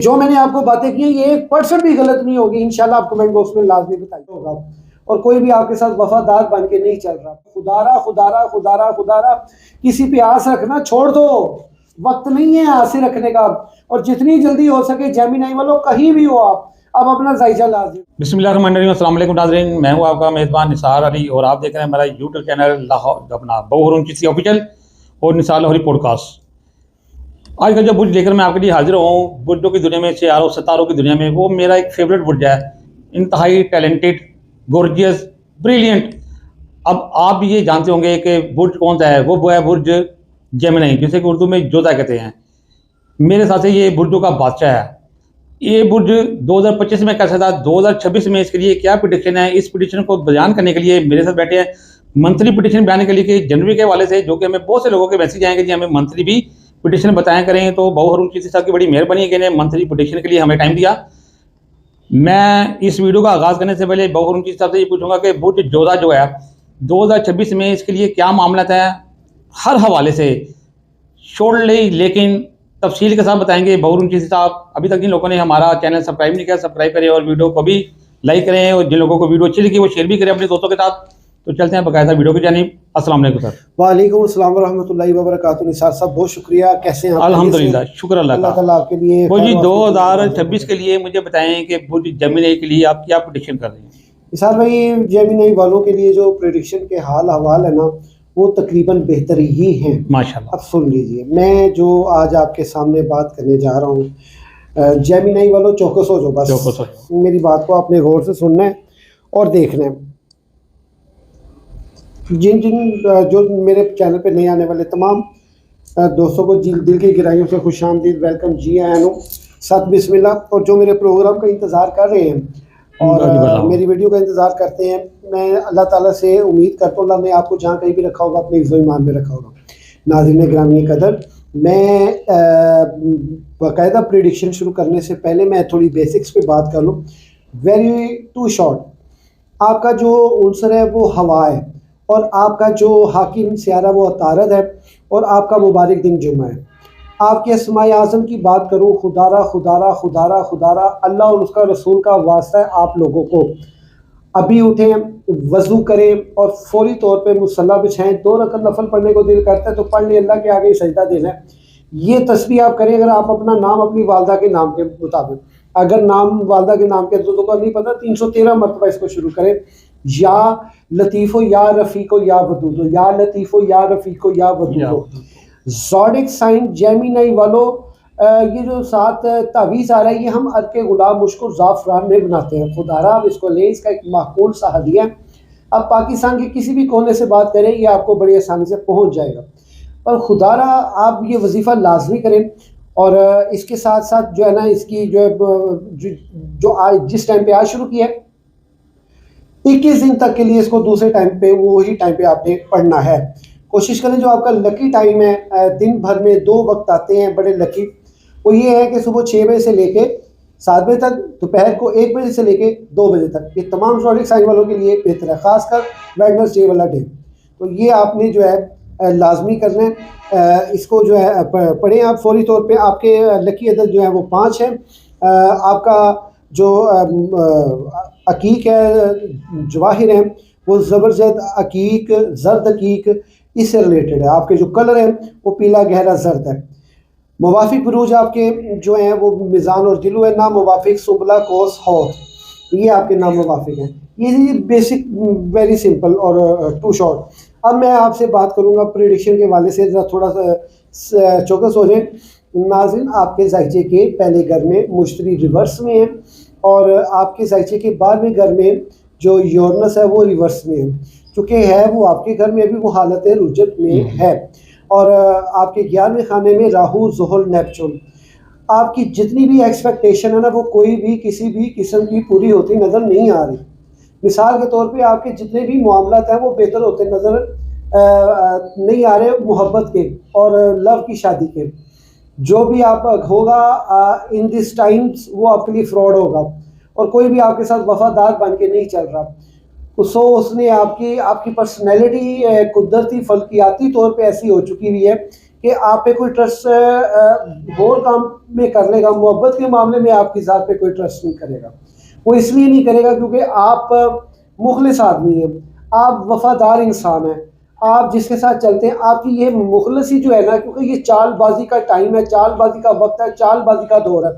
जो मैंने आपको बातें की ये 1% भी गलत नहीं होगी, इंशाल्लाह आप कमेंट बॉक्स में लाजमी बताइए होगा। और कोई भी आपके साथ वफादार बन के नहीं चल रहा, खुदारा खुदारा खुदारा खुदारा किसी पे आस रखना छोड़ दो, वक्त नहीं है आसे रखने का। और जितनी जल्दी हो सके जेमिनी वालों कहीं भी हो आप अब अपना जायजा लाजिम। बिस्मिल्लाहिर्रहमानिर्रहीम, अस्सलाम वालेकुम नाज़रीन, मैं हूं आपका मेज़बान निसार अली और आप देख रहे हैं हमारा यूट्यूब चैनल लाहौर अपना बहुरून चिश्ती ऑफिशियल और निसार लाहौरी पॉडकास्ट। आज का जो बुर्ज लेकर मैं आपके लिए हाजिर हूँ, बुर्जों की दुनिया में, सियारों सितारों की दुनिया में, वो मेरा एक फेवरेट बुर्ज है। इंतहाई टैलेंटेड, गॉर्जियस, ब्रिलियंट। अब आप भी ये जानते होंगे कि बुर्ज कौन सा है। वो है बुर्ज जेमिनी, जिसे कि उर्दू में जोधा कहते हैं। मेरे साथ से ये बुर्जों का बादशाह है। ये बुर्ज 2025 में कैसा था, 2026 में इसके लिए क्या प्रेडिक्शन है, इस प्रेडिक्शन को बयान करने के लिए मेरे साथ बैठे हैं मंथली प्रेडिक्शन बयान के लिए कि जनवरी के हवाले से, जो कि हमें बहुत से लोगों के मैसेज आएंगे कि हमें मंथली भी प्रेडिक्शन बताया करें। तो बहुरून चिश्ती साहब की बड़ी मेहरबानी है कि इन्हें मंथली प्रेडिक्शन के लिए हमें टाइम दिया। मैं इस वीडियो का आगाज़ करने से पहले बहुरून चिश्ती साहब से ये पूछूंगा कि बुर्ज जोधा जो है 2026 में इसके लिए क्या मामला है, हर हवाले से शॉर्टली लेकिन तफसील के साथ बताएंगे बहुरून चिश्ती साहब। अभी तक जिन लोगों ने हमारा चैनल सब्सक्राइब नहीं किया, सब्सक्राइब करें और वीडियो को भी लाइक करें, और जिन लोगों को वीडियो अच्छी लगी वो शेयर भी करें अपने दोस्तों के साथ। तो चलते हैं बाकायदा वीडियो की जानिब। अस्सलाम वालेकुम सर। वालेकुम अस्सलाम रहमतुल्लाहि व बरकातुहू। निसार साहब बहुत शुक्रिया, कैसे हैं आप? अल्हम्दुलिल्लाह, शुक्र अल्लाह ताला आपके लिए। वो जी 2026 के लिए मुझे बताएं कि बुर्ज जेमिनी के लिए आप क्या प्रेडिक्शन कर रहे हैं? निसार भाई, जेमिनी वालों के लिए जो प्रेडिक्शन के हाल हवाल है ना, वो तकरीबन बेहतर ही हैं माशाल्लाह। अब सुन लीजिए, मैं जो आज आपके सामने बात करने जा रहा हूँ, जेमिनी वालों चौकस हो जो, बस मेरी बात को आपने गौर से सुनना है और देखना है। जिन जो मेरे चैनल पे नए आने वाले तमाम दोस्तों को दिल की गहराइयों से खुशामदीद वेलकम, जी आया हूँ, सत बिस्मिल्लाह। और जो मेरे प्रोग्राम का इंतज़ार कर रहे हैं और मेरी वीडियो का इंतज़ार करते हैं, मैं अल्लाह ताला से उम्मीद करता हूँ अल्लाह ने आपको जहाँ कहीं भी रखा होगा अपने इज़्ज़ो ईमान में रखा होगा। नाज़रीन ग्रामी कदर, मैं बाकायदा प्रेडिक्शन शुरू करने से पहले मैं थोड़ी बेसिक्स पे बात कर लूँ। वेरी टू शॉर्ट, आपका जो उनसर है वो हवा है, और आपका जो हाकिम सियारा वो अतारद है, और आपका मुबारक दिन जुम्मा है। आपके अस्माए आज़म की बात करूँ, खुदारा खुदारा खुदारा खुदारा अल्लाह और उसका रसूल का वास्ता है आप लोगों को, अभी उठें, वज़ू करें और फौरी तौर पे मुसल्ला बिछाएं। 2 रकअत नफल पढ़ने को दिल करता है तो पढ़ लें, अल्लाह के आगे सजदा देना है। ये तस्बीह आप करें, अगर आप अपना नाम अपनी वालदा के नाम के मुताबिक, अगर नाम वालदा के नाम के तो का नहीं पता, 313 मरतबा इसको शुरू करें। या लतीफ़ो या रफ़ीको या वदूदो, या लतीफ़ो या रफ़ीको या वदूदो। ज़ोडिक साइन जेमिनी वालों, ये जो 7 तावीज़ आ रहा है, ये हम अर्के गुलाब मुश्कुर ज़ाफ़रान में बनाते हैं। खुदारा आप इसको लें, इसका एक माकूल सा हदिया है। अब पाकिस्तान के किसी भी कोने से बात करें, ये आपको बड़ी आसानी से पहुंच जाएगा। पर खुदारा आप ये वजीफ़ा लाजमी करें, और इसके साथ साथ जो है ना, इसकी जो आज जिस टाइम पे आज शुरू किया है 21 दिन तक के लिए, इसको दूसरे टाइम पे वही टाइम पे आपने पढ़ना है। कोशिश करें जो आपका लकी टाइम है, दिन भर में 2 वक्त आते हैं बड़े लकी, वो ये है कि सुबह 6 बजे से लेके 7 बजे तक, दोपहर को 1 बजे से लेके 2 बजे तक। ये तमाम ज़ोडिक साइन वालों के लिए बेहतर है, ख़ासकर वेडनेसडे वाला डे। तो ये आपने जो है लाजमी करना है। इसको जो है पढ़ें आप फौरी तौर पे। आपके लकी अदद जो है वो 5 है। आपका जो अकीक है, जवाहिर है, वो ज़बरदस्त अकीक, जर्द अकीक, इससे रिलेटेड है। आपके जो कलर है वो पीला गहरा जर्द है। मुवाफिक बुरूज आपके जो हैं वो मिज़ान और दिलु है। नाम मुवाफिक सुबला कोस हौत, ये आपके नाम मुवाफिक हैं। ये बेसिक, वेरी सिंपल और टू शॉर्ट। अब मैं आपसे बात करूंगा प्रेडिक्शन के वाले से, ज़रा थोड़ा सा चौकस हो जाए। नाज़रीन, आपके जायचे के पहले घर में मुश्तरी रिवर्स में है, और आपके जायचे के बाद में घर में जो यूरेनस है वो रिवर्स में है। चूँकि है वो आपके घर में भी वो हालत रुजत में है, और आपके 11वें खाने में राहु ज़ुहल नेपचून। आपकी जितनी भी एक्सपेक्टेशन है ना, वो कोई भी किसी भी किस्म की पूरी होती नज़र नहीं आ रही। मिसाल के तौर पे आपके जितने भी मामलात हैं वो बेहतर होते नज़र नहीं आ रहे, मोहब्बत के और लव की शादी के। जो भी आप होगा इन दिस टाइम्स वो आपके लिए फ्रॉड होगा, और कोई भी आपके साथ वफादार बन के नहीं चल रहा। सो उसने आपकी पर्सनैलिटी कुदरती फल्कियाती तौर पे ऐसी हो चुकी हुई है कि आप पे कोई ट्रस्ट और काम में कर लेगा, मोहब्बत के मामले में आपकी ज़ात पे कोई ट्रस्ट नहीं करेगा। वो इसलिए नहीं करेगा क्योंकि आप मुखलिस आदमी हैं, आप वफादार इंसान हैं, आप जिसके साथ चलते हैं आपकी ये मुखलसी जो है ना, क्योंकि ये चालबाजी का टाइम है, चालबाजी का वक्त है, चालबाजी का दौर है।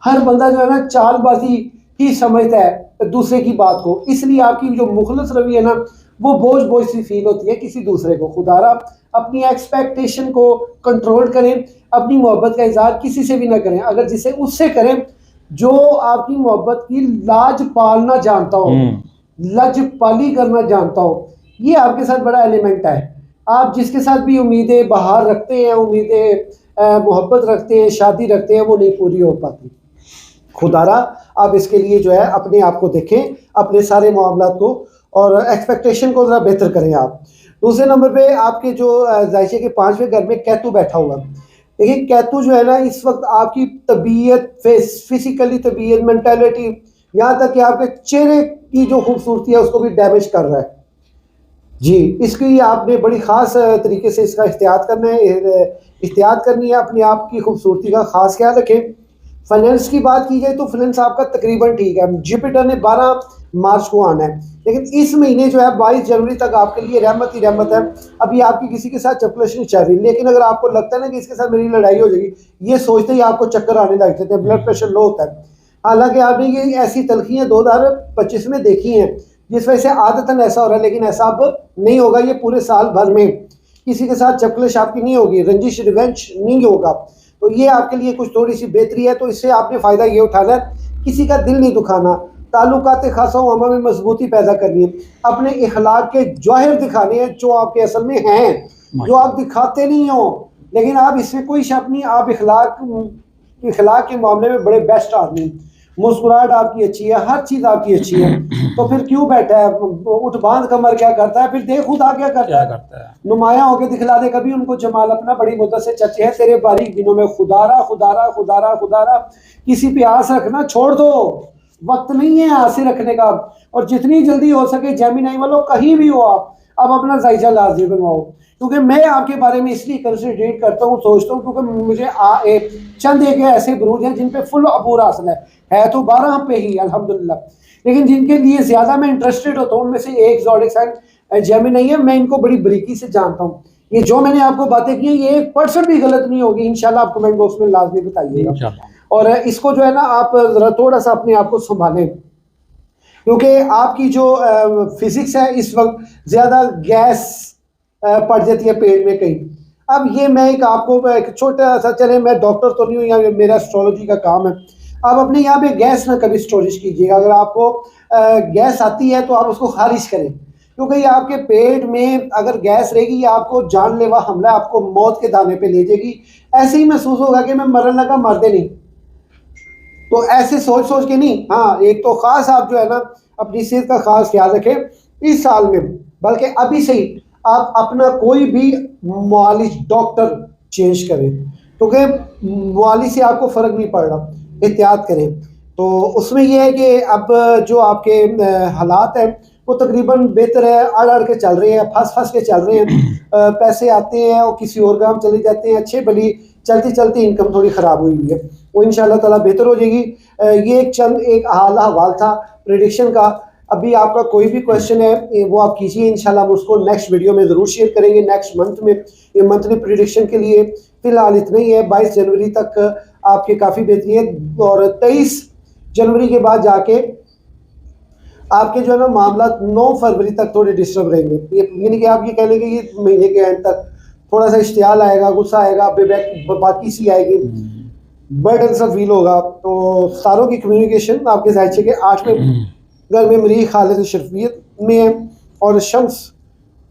हर बंदा जो है ना चालबाजी ही समझता है दूसरे की बात को, इसलिए आपकी जो मुखलस रवि है ना वो बोझ बोझ सी फील होती है किसी दूसरे को। खुदारा अपनी एक्सपेक्टेशन को कंट्रोल करें, अपनी मोहब्बत का इजहार किसी से भी ना करें, अगर जिसे उससे करें जो आपकी मोहब्बत की लाज पालना जानता हो, लजपाली करना जानता हो। ये आपके साथ बड़ा एलिमेंट है। आप जिसके साथ भी उम्मीदें बाहर रखते हैं, उम्मीदें मोहब्बत रखते हैं, शादी रखते हैं, वो नहीं पूरी हो पाती। खुदारा आप इसके लिए जो है अपने आप को देखें, अपने सारे मामलात को और एक्सपेक्टेशन को ज़रा बेहतर करें आप। दूसरे नंबर पे आपके जो जायशे के 5वें घर में कैतु बैठा हुआ। देखिए कैतु जो है ना इस वक्त आपकी तबीयत, फिजिकली तबीयत, मेंटालिटी, यहाँ तक कि आपके चेहरे की जो खूबसूरती है उसको भी डैमेज कर रहा है जी। इसकी आपने बड़ी ख़ास तरीके से इसका एहतियात करना है, एहतियात करनी है, अपने आप की खूबसूरती का ख़ास ख्याल रखें। फाइनेंस की बात की जाए तो फाइनेंस आपका तकरीबन ठीक है। जुपिटर ने 12 मार्च को आना है, लेकिन इस महीने जो है 22 जनवरी तक आपके लिए रहमत ही रहमत है। अभी आपकी किसी के साथ चपकलश नहीं चल रही, लेकिन अगर आपको लगता है ना कि इसके साथ मेरी लड़ाई हो जाएगी, ये सोचते ही आपको चक्कर आने लग जाते हैं, ब्लड प्रेशर लो होता है। हालांकि आपने ये ऐसी तलखियाँ 2025 में देखी हैं जिस वजह से आदतन ऐसा हो रहा है, लेकिन ऐसा अब नहीं होगा। ये पूरे साल भर में किसी के साथ चपकलश आपकी नहीं होगी, रंजिश रिवेंज नहीं होगा। तो ये आपके लिए कुछ थोड़ी सी बेहतरी है, तो इससे आपने फ़ायदा ये उठाना है, किसी का दिल नहीं दुखाना, ताल्लुकात खासा उम्मा में मजबूती पैदा करनी है, अपने इखलाक के जौहर दिखाने हैं जो आपके असल में हैं, जो आप दिखाते नहीं हो, लेकिन आप इसमें कोई शक नहीं, आप इखलाक के मामले में बड़े बेस्ट आदमी। मुस्कुराहट आपकी अच्छी है, हर चीज़ आपकी अच्छी है, तो फिर क्यों बैठा है उठ बांध कमर क्या करता है, फिर देख खुदा क्या करता है, नुमाया होके दिखला दे कभी उनको जमाल अपना। बड़ी मुद्दत से चर्चे है तेरे बारीक दिनों में, खुदारा खुदारा खुदारा खुदारा, किसी पे आस रखना छोड़ दो, वक्त नहीं है आसे रखने का। और जितनी जल्दी हो सके जेमिनी वालों कहीं भी हो आप, अब अपना जायजा लाजमी बनवाओ, क्योंकि मैं आपके बारे में इसलिए कंसिडरेट करता हूँ, सोचता हूँ, क्योंकि मुझे चंद एक ऐसे बुरूज हैं जिन पे फुल अबूर हासिल है तो 12 पे ही अल्हम्दुलिल्लाह, लेकिन जिनके लिए ज़्यादा मैं इंटरेस्टेड होता हूँ उनमें से एक ज़ोडिक साइन जेमिनी है। मैं इनको बड़ी बारीकी से जानता हूँ, ये जो मैंने आपको बातें की हैं ये 1% भी गलत नहीं होगी। इंशाल्लाह आप कमेंट बॉक्स में लाजमी बताइएगा, और इसको जो है ना आप ज़रा थोड़ा सा अपने आप को संभालें, क्योंकि आपकी जो फिजिक्स है इस वक्त ज़्यादा गैस पड़ जाती है पेट में कहीं। अब ये मैं आपको एक छोटा सा, चले मैं डॉक्टर तो नहीं हूँ या मेरा एस्ट्रोलॉजी का काम है, आप अपने यहाँ पे गैस ना कभी स्टोरेज कीजिएगा। अगर आपको गैस आती है तो आप उसको खारिज करें, क्योंकि ये आपके पेट में अगर गैस रहेगी ये आपको जानलेवा हमला, आपको मौत के दाने पे ले जाएगी। ऐसे ही महसूस होगा कि मैं मरने लगा, मरते नहीं, तो ऐसे सोच सोच के नहीं। हाँ, एक तो ख़ास आप जो है ना अपनी सेहत का ख़ास ख्याल रखें इस साल में, बल्कि अभी से ही आप अपना कोई भी मुआलिज डॉक्टर चेंज करें, क्योंकि मुआलिज से आपको फ़र्क नहीं पड़ रहा, एहतियात करें। तो उसमें यह है कि अब जो आपके हालात हैं वो तकरीबन बेहतर है, अड़ अड़ के चल रहे हैं, फंस फंस के चल रहे हैं, पैसे आते हैं और किसी और काम चले जाते हैं, अच्छे भली चलती चलती इनकम थोड़ी ख़राब हुई है, वो इंशाल्लाह ताला बेहतर हो जाएगी। ये एक हाल हवाल था प्रेडिक्शन का। अभी आपका कोई भी क्वेश्चन है वो आप कीजिए, इंशाल्लाह हम उसको नेक्स्ट वीडियो में ज़रूर शेयर करेंगे नेक्स्ट मंथ में। ये मंथली प्रेडिक्शन के लिए फ़िलहाल इतना ही है। 22 जनवरी तक आपके काफ़ी बेहतरी है, और 23 जनवरी के बाद जाके आपके जो है ना मामला 9 फरवरी तक थोड़े डिस्टर्ब रहेंगे। यानी कि आप ये कह लेंगे ये महीने के एंड तक थोड़ा सा इश्तियाल आएगा, गुस्सा आएगा, बाकी सी आएगी, बर्डन सा फील होगा। तो सारों की कम्युनिकेशन आपके जायचे के 8वें घर में मरीख खालिद शरफियत में है, और शम्स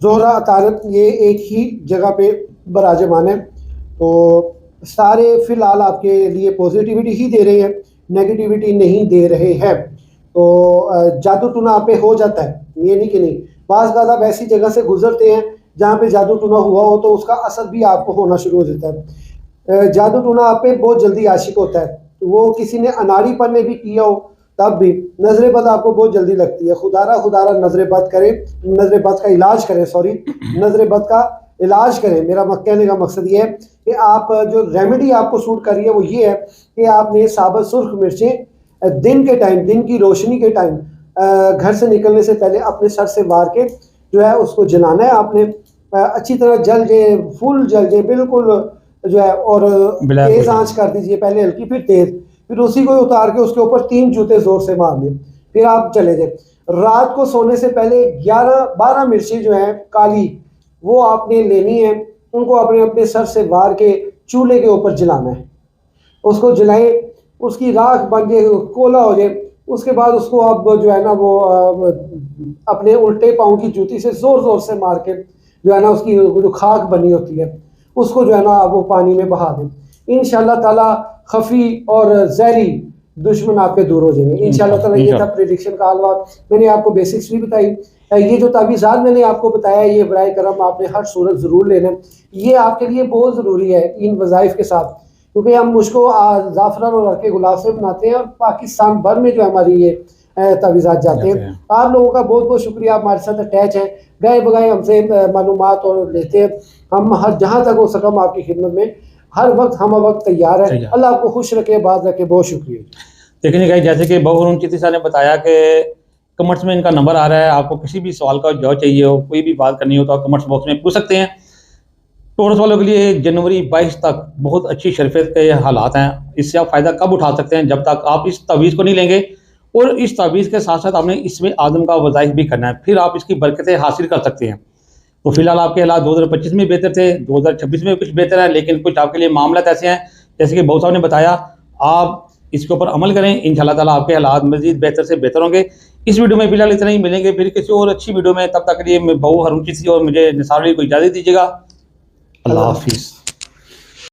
ज़ोहरा अतारत ये एक ही जगह पे बराजमान है। तो सारे फ़िलहाल आपके लिए पॉजिटिविटी ही दे रहे हैं, नेगेटिविटी नहीं दे रहे हैं। तो जादू टूना आप पे हो जाता है, ये नहीं कि नहीं, बाज़ ज़्यादा आप ऐसी जगह से गुजरते हैं जहाँ पे जादू टूना हुआ हो तो उसका असर भी आपको होना शुरू हो जाता है। जादू टूना आप पे बहुत जल्दी आशिक होता है, वो किसी ने अनाड़ीपन में भी किया हो तब भी नजर बद आपको बहुत जल्दी लगती है। खुदारा खुदारा नजर बद करें, नजर बद का इलाज करें, सॉरी नजर बद का इलाज करें। मेरा कहने का मकसद ये है कि आप जो रेमेडी आपको सूट कर रही है वो ये है कि आपने साबुत सुर्ख मिर्चें दिन के टाइम, दिन की रोशनी के टाइम घर से निकलने से पहले अपने सर से वार के जो है उसको जलाना है आपने। अच्छी तरह जल जाए, फुल जल जाए बिल्कुल जो है, और तेज़ आंच कर दीजिए, पहले हल्की फिर तेज़, फिर उसी को उतार के उसके ऊपर 3 जूते ज़ोर से मार लें, फिर आप चले जाए। रात को सोने से पहले 11-12 मिर्ची जो है काली वो आपने लेनी है, उनको अपने अपने सर से वार के चूल्हे के ऊपर जलाना है। उसको जलाएं, उसकी राख बन जाए, कोला हो जाए, उसके बाद उसको आप जो है ना वो अपने उल्टे पाँव की जूती से ज़ोर ज़ोर से मार के जो है ना उसकी जो खाक बनी होती है उसको जो है ना वो पानी में बहा दें। इंशाल्लाह ताला खफी और जहरी दुश्मन आपके दूर हो जाएंगे इंशाल्लाह ताला। ये था प्रेडिक्शन का हलवा। मैंने आपको बेसिक्स भी बताई। ये जो तावीज़ात मैंने आपको बताया ये बराए करम आपने हर सूरत ज़रूर लेना। ये आपके लिए बहुत ज़रूरी है इन वज़ाइफ के साथ, क्योंकि हम मुझको ज़ाफ़रान और अर्के गुलाब से बनाते हैं और पाकिस्तान भर में जो हमारी ये तावीज़ात जाते हैं। आप लोगों का बहुत बहुत शुक्रिया, आप हमारे साथ अटैच हैं, गए बगए हमसे मालूमात और लेते हैं। हम हर जहाँ तक हो सका हम आपकी खिदमत में हर वक्त हम वक्त तैयार है। अल्लाह आपको खुश रखे, बात रखे। बहुत शुक्रिया। देखिए गाइस, जैसे कि बहुरून चिश्ती साहब ने बताया कि कमेंट्स में इनका नंबर आ रहा है, आपको किसी भी सवाल का जवाब चाहिए हो, कोई भी बात करनी हो तो आप कमेंट्स बॉक्स में पूछ सकते हैं। टॉरस वालों के लिए जनवरी 22 तक बहुत अच्छी शरफियत के हालात हैं। इससे आप फ़ायदा कब उठा सकते हैं? जब तक आप इस तवीज़ को नहीं लेंगे, और इस तवीज़ के साथ साथ आपने इसमें आदम का वज़ाइफ भी करना है, फिर आप इसकी बरकतें हासिल कर सकते हैं। तो फिलहाल आपके हालात 2025 में बेहतर थे, 2026 में कुछ बेहतर है, लेकिन कुछ आपके लिए मामला ऐसे हैं जैसे कि बहुत साहब ने बताया, आप इसके ऊपर अमल करें, इंशाल्लाह ताला आपके हालात मज़ीद बेहतर से बेहतर होंगे। इस वीडियो में फिलहाल इतना ही, मिलेंगे फिर किसी और अच्छी वीडियो में। तब तक के लिए मैं बहु हरून चिश्ती और मुझे निसार अली को इजाज़त दीजिएगा। अल्लाह हाफिज़।